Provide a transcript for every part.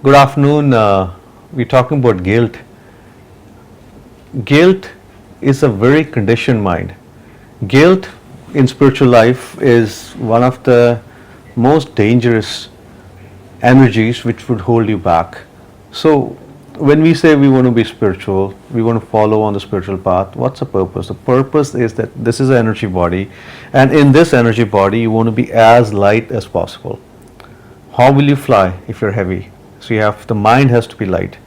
Good afternoon. We're talking about guilt. Guilt is a very conditioned mind. Guilt in spiritual life is one of the most dangerous energies which would hold you back. So, when we say we want to be spiritual, we want to follow on the spiritual path, what's the purpose? The purpose is that this is an energy body, and in this energy body, you want to be as light as possible. How will you fly if you're heavy? So, the mind has to be light.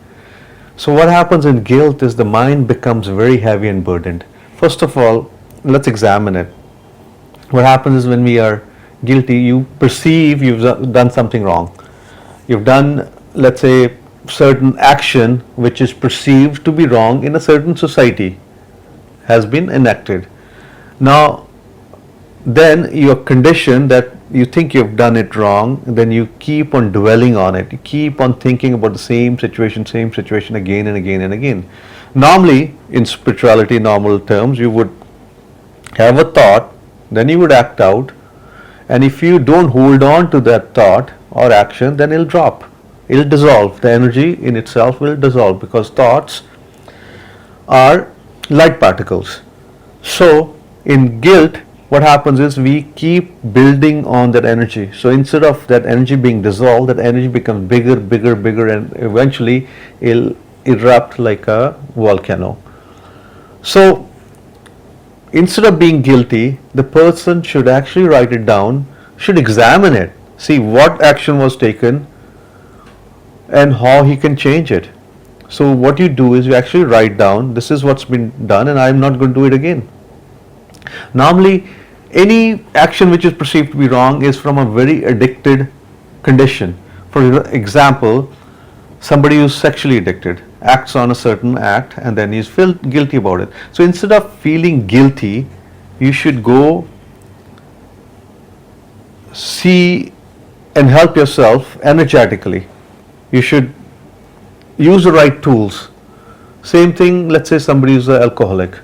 So, what happens in guilt is the mind becomes very heavy and burdened. First of all, let's examine it. What happens is when we are guilty, you perceive you've done something wrong. You've done, let's say, certain action which is perceived to be wrong in a certain society has been enacted. Now, then you're conditioned that you think you've done it wrong, then you keep on dwelling on it. You keep on thinking about the same situation again and again and again. Normally, in spirituality, normal terms, you would have a thought, then you would act out, and if you don't hold on to that thought or action, then it'll drop. It'll dissolve. The energy in itself will dissolve because thoughts are light particles. So, in guilt, what happens is we keep building on that energy. So, instead of that energy being dissolved, that energy becomes bigger, and eventually it'll erupt like a volcano. So, instead of being guilty, the person should actually write it down, should examine it, see what action was taken and how he can change it. So what you do is you actually write down, this is what's been done and I'm not going to do it again. Normally, any action which is perceived to be wrong is from a very addicted condition. For example, somebody who's sexually addicted acts on a certain act and then he's feel guilty about it. So instead of feeling guilty, you should go see and help yourself energetically. You should use the right tools. Same thing, let's say somebody is an alcoholic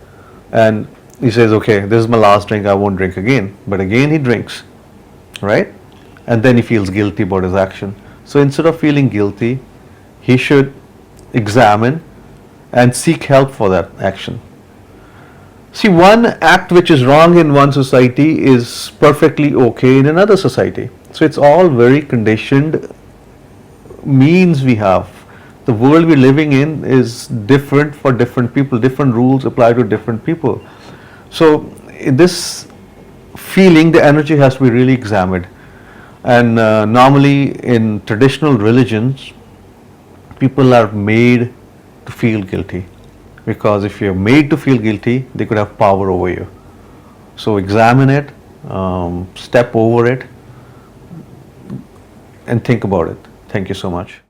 and he says, okay, this is my last drink, I won't drink again. But again he drinks, right? And then he feels guilty about his action. So instead of feeling guilty, he should examine and seek help for that action. See, one act which is wrong in one society is perfectly okay in another society. So it's all very conditioned means we have. The world we're living in is different for different people. Different rules apply to different people. So in this feeling, the energy has to be really examined. And normally in traditional religions, people are made to feel guilty, because if you're made to feel guilty, they could have power over you. So examine it, step over it, and think about it. Thank you so much.